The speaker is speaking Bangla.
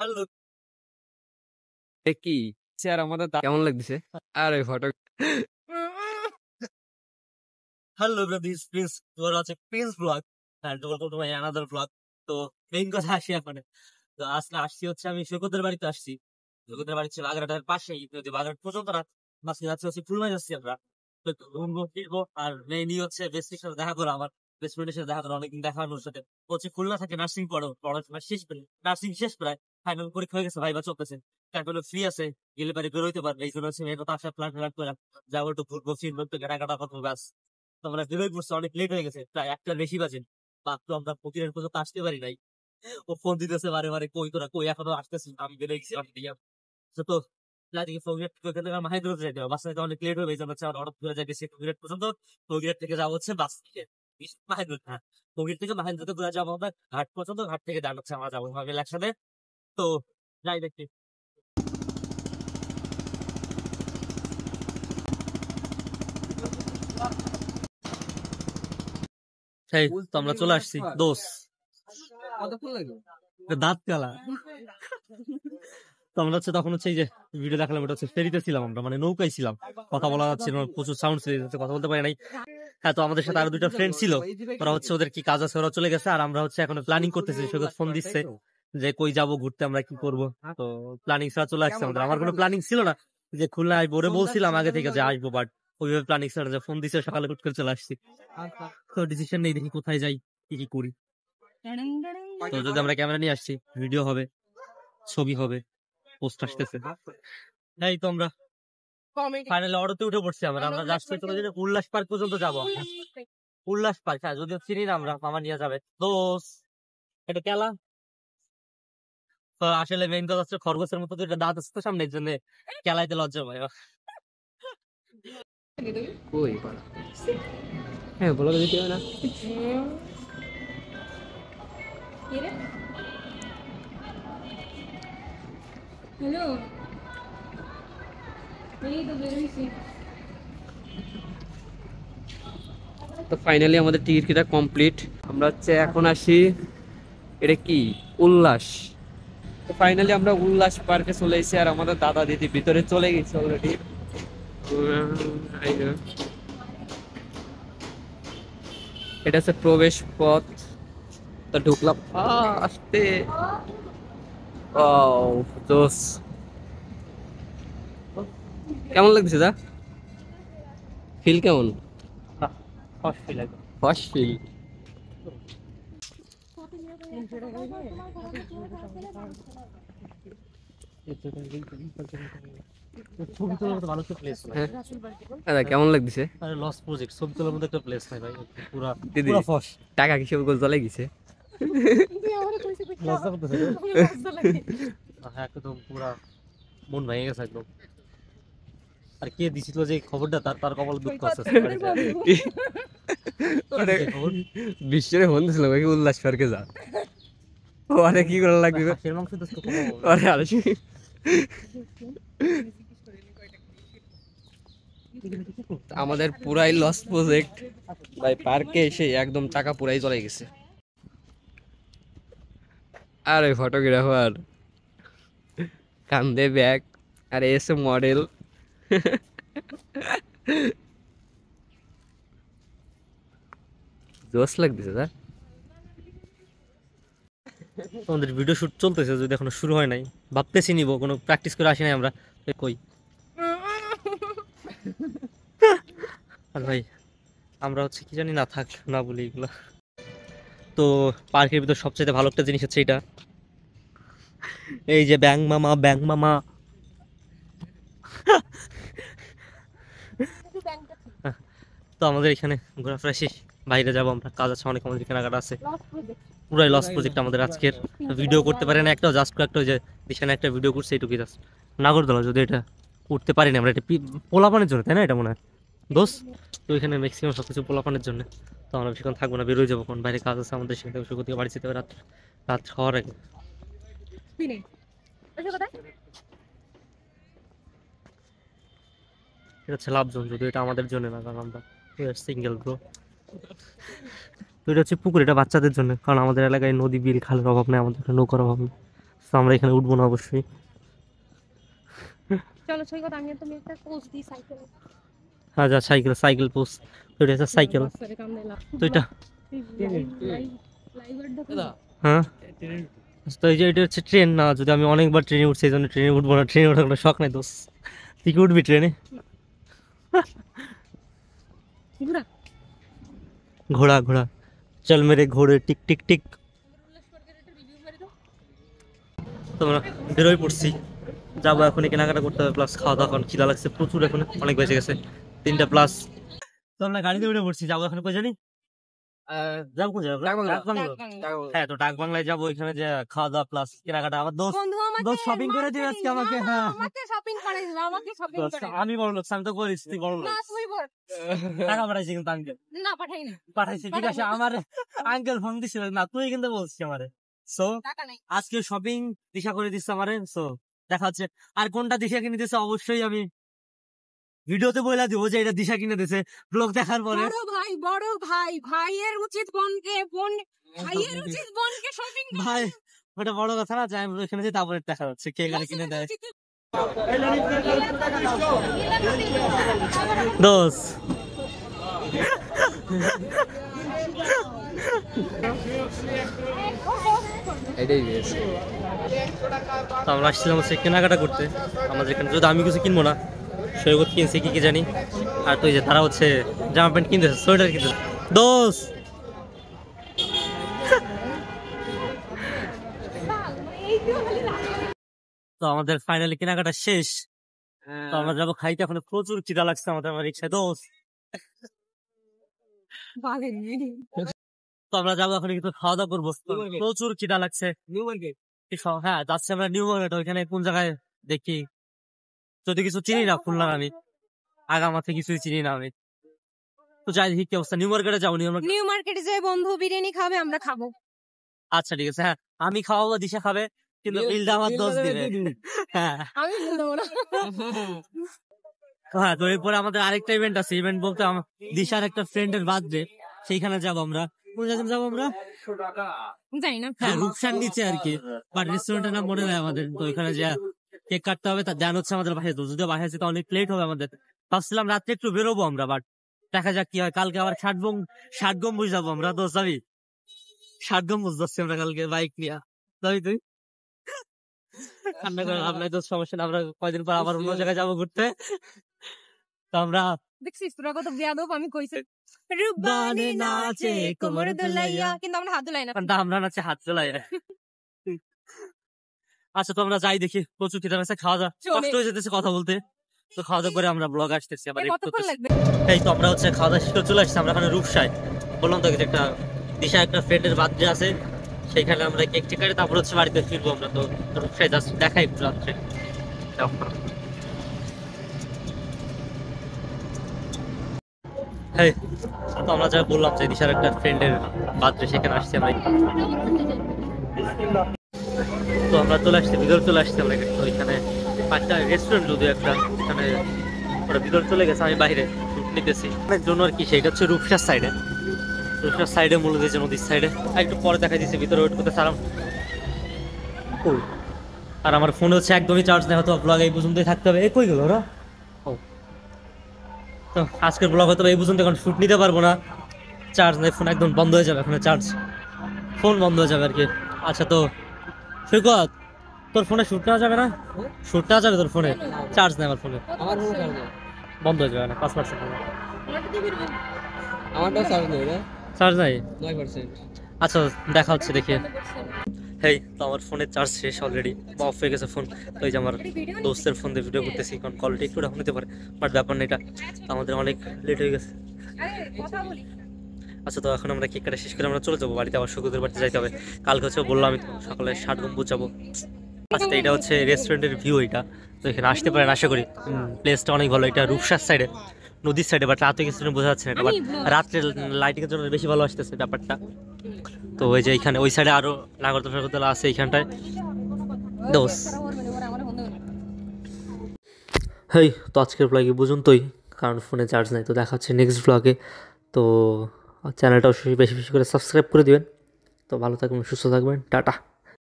হ্যালো কি চেয়ার আমাদের কেমন লাগতেছে? আর ওই ফটো হ্যালো ব্রাদিস প্রিন্স তোমার আছে প্রিন্স ব্লগ আর তোমার তোমার অ্যানাদার ব্লগ। তো মেইন কথা আসি এখন। তো আজকে আসছি হচ্ছে আমি সৈকতের বাড়িতে আসছি। সৈকতের বাড়ি হচ্ছে বাগেরহাটের পাশেই, যদি বাগেরহাট পর্যন্ত না মাঝখানে যাচ্ছি হচ্ছে ফুলমাই যাচ্ছি আমরা। তো একটু ঘুরবো ফিরবো আর মেইনই হচ্ছে বেস্ট ফ্রেন্ডের সাথে দেখা করো, আমার বেস্ট ফ্রেন্ডের সাথে দেখা করো, অনেকদিন দেখা হলো ওর সাথে। ও হচ্ছে খুলনা থাকে, নার্সিং পড়ো, পড়াশোনা শেষ প্রায়, নার্সিং শেষ প্রায়, ফাইনাল পরীক্ষা হয়ে গেছে, ভাইবা চলতেছে। তারপরে ফ্রি আছে, গেলে পারে বেরোইতে পারবে, এই জন্য হচ্ছে মেয়ের কথা আসার প্ল্যান করে যাবো, একটু ঘুরবো ফিরবো, একটু কেনাকাটা করবো, ব্যাস। তো আমরা বেরোয় পড়ছি, অনেক লেট হয়ে গেছে, প্রায় একটার বেশি বাজে। মাত্র আমরা ফকিরের পর্যন্ত আসতে পারি নাই। ও ফোন দিতেছে বারে বারে, কই তোরা কই, এখনো আসতেছি, আমি বেরোয় গেছি অনেক দিকে। তো প্লাটিকে ফকিরেট ওখান থেকে মাহিদুর যাইতে হবে, বাসে অনেক লেট হবে, এই জন্য হচ্ছে আমরা অনেক দূরে যাইতেছি ফকিরেট পর্যন্ত। ফকিরেট থেকে যাবো হচ্ছে বাস থেকে মাহিদুর, হ্যাঁ ফকির থেকে মাহিদুরকে ঘুরে যাবো আমরা ঘাট পর্যন্ত, ঘাট থেকে ডান হচ্ছে আমরা যাবো ভাবে একসাথে। তো যাই দেখি। সেই তো আমরা চলে আসছি দোষ দাঁত কালা। তো আমরা হচ্ছে তখন হচ্ছে এই যে ভিডিও দেখালাম, এটা হচ্ছে ফেরিতে ছিলাম আমরা, মানে নৌকায় ছিলাম, কথা বলা যাচ্ছে না, প্রচুর সাউন্ড ছিল, কথা বলতে পারি নাই। হ্যাঁ, তো আমাদের সাথে আরো দুইটা ফ্রেন্ড ছিল, ওরা হচ্ছে ওদের কি কাজ আছে ওরা চলে গেছে, আর আমরা হচ্ছে এখন প্ল্যানিং করতেছি। সৈকত ফোন দিচ্ছে যে কই যাবো ঘুরতে, আমরা কি করবো। তো প্ল্যানিং ছাড়া চলে আসছে আমাদের, আমার কোনো প্ল্যানিং ছিল না যে খুলনা আসবো, ওরে বলছিলাম আগে থেকে যে আসবো, বাট ওইভাবে প্ল্যানিং ছাড়া যে ফোন দিচ্ছে সকালে হুট করে চলে আসছি। তো ডিসিশন নেই, দেখি কোথায় যাই, কি কি করি। তো যদি আমরা ক্যামেরা নিয়ে আসছি, ভিডিও হবে, ছবি হবে, পোস্ট আসতেছে। এই তো আমরা ফাইনালি অটোতে উঠে পড়ছি, আমরা জাস্ট চলে যেতে উল্লাস পার্ক পর্যন্ত যাবো। উল্লাস পার্ক, হ্যাঁ যদিও চিনি না আমরা, মামা নিয়ে যাবে দোস, এটা কেলা। তো আসলে মেইন কথা হচ্ছে খরগোশের মতো দুইটা দাঁত আছে তো সামনে, এর জন্য কেলাইতে লজ্জা পায়। কই হ্যাঁ বলো তো দিতে হবে না। হ্যালো, এই তো বেরোইছি। তো ফাইনালি আমাদের টিকিট কেটা কমপ্লিট। আমরা হচ্ছে এখন আসি, এটা কি উল্লাস। তো ফাইনালি আমরা উল্লাস পার্কে চলে এসেছি, আর আমাদের দাদা দিদি ভিতরে চলে গেছে অলরেডি। এটা হচ্ছে প্রবেশ পথ। তো ঢুকলাম আসতে। জোস, কেমন লাগছে দা? ফিল কেমন? First feel. ছবি তোলার মতো ভালো একটা প্লেস হ্যাঁ দাদা কেমন লাগছে? আরে লস প্রজেক্ট, ছবি তোলার মতো একটা প্লেস নাই ভাই, পুরা দিদি পুরা ফস। টাকা কিসব গোল চলে গেছে। লজ্জা করতেছে, হ্যাঁ একদম পুরা মন ভেঙে গেছে একদম। আর কে দিছিল যে খবরটা, তার তার কপালে দুঃখ আছে। বিশ্বের ফোন দিছিল ভাই উল্লাস পার্কে যা, ওরে কি করা লাগবে। হাঁসের মাংস তো আরে আরে আমাদের পুরাই লস প্রজেক্ট ভাই, পার্কে এসে একদম টাকা পুরাই চলে গেছে। আর ওই ফটোগ্রাফার কান্দে ব্যাগ, আর এসে মডেল। জোস লাগতেছে স্যার। আমাদের ভিডিও শুট চলতেছে, যদি এখনো শুরু হয় নাই, ভাবতেছি নিব, কোনো প্র্যাকটিস করে আসি নাই আমরা। কই আর ভাই আমরা হচ্ছে কি জানি না, থাক না বলি এগুলো। তো পার্কের ভিতর সবচেয়ে ভালো একটা জিনিস হচ্ছে এটা, এই যে ব্যাং মামা, ব্যাং মামা। তো আমাদের এখানে ঘোরাফেরা শেষ, বাইরে যাবো আমরা, কাজ আছে অনেক, আমাদের কেনাকাটা আছে। পুরাই লস প্রজেক্ট আমাদের আজকের। ভিডিও করতে পারে না একটাও, জাস্ট একটা ওই যে দিশানে একটা ভিডিও করছে এইটুকুই, জাস্ট নাগরদোলা যদি এটা করতে পারি না আমরা, এটা পোলাপানের জন্য, তাই না এটা মনে হয় দোষ। তো এখানে ম্যাক্সিমাম সবকিছু পোলাপানের জন্য। তো আমরা বেশিক্ষণ থাকবো না, বেরোয় যাবো, কোন বাইরে কাজ আছে আমাদের, সেখান থেকে সুগতিকে বাড়ি যেতে হবে রাত, রাত হওয়ার আগে। এটা হচ্ছে লাভজন, যদি এটা আমাদের জন্য না, কারণ আমরা সিঙ্গেল ব্রো। তো এটা হচ্ছে পুকুর, এটা বাচ্চাদের জন্য, কারণ আমাদের এলাকায় নদী, বিল, খালের অভাব নেই, আমাদের নৌকার অভাব নেই। তো আমরা এখানে উঠবো না অবশ্যই। চলো সৈকত আমি তুমি একটা পোজ দিই সাইকেল আচ্ছা সাইকেল পোস্ট, তো এটা হচ্ছে সাইকেল, তো এটা হ্যাঁ। তো এই যে এটা হচ্ছে ট্রেন না, যদি আমি অনেকবার ট্রেনে উঠছি এই জন্য ট্রেনে উঠবো না, ট্রেনে ওঠার কোনো শখ নাই দোস্ত। তুই কি উঠবি ট্রেনে? ঘোড়া ঘোড়া চল মেরে ঘোড়ে টিক টিক টিক। তোমরা বেরোয় পড়ছি, যাবো এখন কেনাকাটা করতে হবে, প্লাস খাওয়া দাওয়া, কারণ খিদা লাগছে প্রচুর, এখন অনেক বেজে গেছে 3টা প্লাস। তো আমরা গাড়িতে উঠে পড়ছি, যাবো এখন কই জানি, যাবো কোন জায়গা, হ্যাঁ তো ডাক বাংলায় যাবো, এখানে যে খাওয়া দাওয়া প্লাস কেনাকাটা। আমার দোস্ত শপিং করে দিবে আজকে আমাকে, হ্যাঁ আমি বড় লোক, আমি তো করিস, তুই বড় লোক। টাকা পাঠাইছি কিন্তু আঙ্কেল, পাঠাইছি ঠিক আছে, আমার আঙ্কেল ফোন দিছিল না, তুই কিন্তু বলছিস আমারে। সো আজকে শপিং দিশা করে দিচ্ছে আমারে, সো দেখা হচ্ছে। আর কোনটা দিশা কিনে দিচ্ছে অবশ্যই আমি ভিডিওতে বলে দিব যে এটা দিশা কিনে দিছে, ব্লগ দেখার পরে। বড় ভাই ভাইয়ের উচিত ভাইয়ের উচিত বোনকে শপিং ভাই ওটা বড় কথা না, যাই এখানে যে তারপরে দেখা যাচ্ছে কে গাড়ি কিনে দেয়। দোস তো আমরা আসছিলাম হচ্ছে কেনাকাটা করতে, আমাদের এখানে যদি আমি কিছু কিনবো না, সৈকত কিনছে কি কি জানি, আর তুই যে তারা হচ্ছে জামা প্যান্ট কিনতেছে, সোয়েটার কিনতেছে। দোস তো আমাদের ফাইনালি কেনাকাটা শেষ, তো আমরা যাবো খাইতে, এখন প্রচুর খিদা লাগছে আমাদের, আমার রিক্সায় দোস। তো আমরা যাবো এখন কিন্তু খাওয়া দাওয়া করবো, প্রচুর খিদা লাগছে। হ্যাঁ যাচ্ছি আমরা নিউ মার্কেট, ওইখানে কোন জায়গায় দেখি, যদি কিছু চিনি না খুলনার, আমি আগামাতে কিছুই চিনি না আমি। তো যাই দেখি কি অবস্থা, নিউ মার্কেটে যাবো। নিউ মার্কেটে যে বন্ধু বিরিয়ানি খাবে, আমরা খাবো। আচ্ছা ঠিক আছে, হ্যাঁ আমি খাওয়াবো, দিশা খাবে, কিন্তু বিলটা আমার দোষ দিবে। হ্যাঁ আমি বলে দেবো না। হ্যাঁ, তো এরপরে আমাদের আরেকটা ইভেন্ট আছে, ইভেন্ট বলতে দিশার একটা ফ্রেন্ডের বার্থডে, সেইখানে যাবো আমরা। কোন জায়গায় যাবো আমরা জানি না, হ্যাঁ রূপসার নিচে আর কি, বাট রেস্টুরেন্টের নাম মনে নেই আমাদের। তো ওইখানে যা কেক কাটতে হবে, তার ধ্যান হচ্ছে আমাদের বাসায়, তো যদিও বাসায় যেতে অনেক লেট হবে আমাদের, ভাবছিলাম রাত্রে একটু বেরোবো আমরা, বাট দেখা যাক কি হয়। কালকে আবার ষাট গম্বুজ যাবো আমরা, দোষ যাবি? 60 গম্বুজ যাচ্ছি আমরা কালকে বাইক নিয়ে, যাবি তুই? ঠান্ডা করে আপনার তো সমস্যা না, আমরা কয়দিন পর আবার অন্য জায়গায় যাবো ঘুরতে। তো আমরা দেখছিস তোরা কত বেয়াদব, আমি কইছি রূপবানে নাচে কোমর দুলাইয়া, কিন্তু আমরা হাত দুলাই না, কিন্তু আমরা নাচে হাত চলাই। আচ্ছা তো আমরা যাই দেখি, প্রচুর খিদা পেয়েছে, খাওয়া দাওয়া কষ্ট হয়ে যেতেছে কথা বলতে, তো খাওয়া দাওয়া করে আমরা ব্লগ আসতেছি আবার। কতক্ষণ লাগবে? এই তো আমরা হচ্ছে খাওয়া দাওয়া শেষ করে চলে আসছি, আমরা এখানে রূপসায় বললাম তো একটা দিশা একটা ফ্রেন্ডের বার্থডে আছে, সেইখানে আমরা কেক টেক কাটি, তারপর হচ্ছে বাড়িতে ফিরবো আমরা। তো রূপসায় জাস্ট দেখাই একটু রাত্রে। হ্যাঁ তো আমরা যা বললাম যে দিশার একটা ফ্রেন্ডের বার্থডে, সেখানে আসছি আমরা। তো আমরা চলে আসছি, ভিতরে চলে আসছি আমরা। তো এখানে একটা রেস্টুরেন্ট যদিও একটা, এখানে ওরা ভিতরে চলে গেছে, আমি বাইরে শুট নিতেছি অনেক জন্য আর কি। সেটা হচ্ছে রূপসার সাইডে, রূপসার সাইডে মূলত যে নদীর সাইডে, একটু পরে দেখা দিচ্ছে ভিতরে ওয়েট করতে সারাম। আর আমার ফোনে হচ্ছে একদমই চার্জ নেই, হয়তো ব্লগ এই পর্যন্তই থাকতে হবে। কই গেল ওরা? তো আজকের ব্লগ হয়তো এই পর্যন্ত, এখন শুট নিতে পারবো না, চার্জ নেই, ফোন একদম বন্ধ হয়ে যাবে, এখন চার্জ ফোন বন্ধ হয়ে যাবে আর কি। আচ্ছা তো সৈকত, তোর ফোনে শুট নেওয়া যাবে না? শুট নেওয়া যাবে তোর ফোনে? চার্জ নেই আমার ফোনে, বন্ধ হয়ে যাবে না, 5%। আমারটাও চার্জ নেই রে, চার্জ নাই 9%। আচ্ছা দেখা হচ্ছে দেখি। হেই তো আমার ফোনের চার্জ শেষ অলরেডি, অফ হয়ে গেছে ফোন। তো এই যে আমার দোস্তের ফোন দিয়ে ভিডিও করতেছি, কারণ কলটি একটু ডাউন হতে পারে, বাট ব্যাপার না, এটা আমাদের অনেক লেট হয়ে গেছে। আচ্ছা তো এখন আমরা কেক কাটা শেষ করে আমরা চলে যাবো বাড়িতে, আবার সৈকতের বাড়িতে যাইতে হবে। কালকে হচ্ছে বললাম আমি সকালে 60 গম্বুজ যাবো। আচ্ছা এটা হচ্ছে রেস্টুরেন্টের ভিউ, এটা তো এখানে আসতে পারেন আশা করি, প্লেসটা অনেক ভালো। এটা রূপসার সাইডে, নদীর সাইডে, বাট রাতে কিছু বোঝা যাচ্ছে না এটা, বাট রাত্রে লাইটিং এর জন্য বেশি ভালো আসতেছে ব্যাপারটা। তো ওই যে এখানে ওই সাইডে আরো নাগরদোলা আছে এইখানটায়। দোস হেই তো আজকের ব্লগে পর্যন্তই, কারণ ফোনে চার্জ নাই। তো দেখা হচ্ছে নেক্সট ব্লগে। তো চ্যানেলটা অবশ্যই বেশি বেশি করে সাবস্ক্রাইব করে দিবেন। তো ভালো থাকবেন, সুস্থ থাকবেন, টাটা।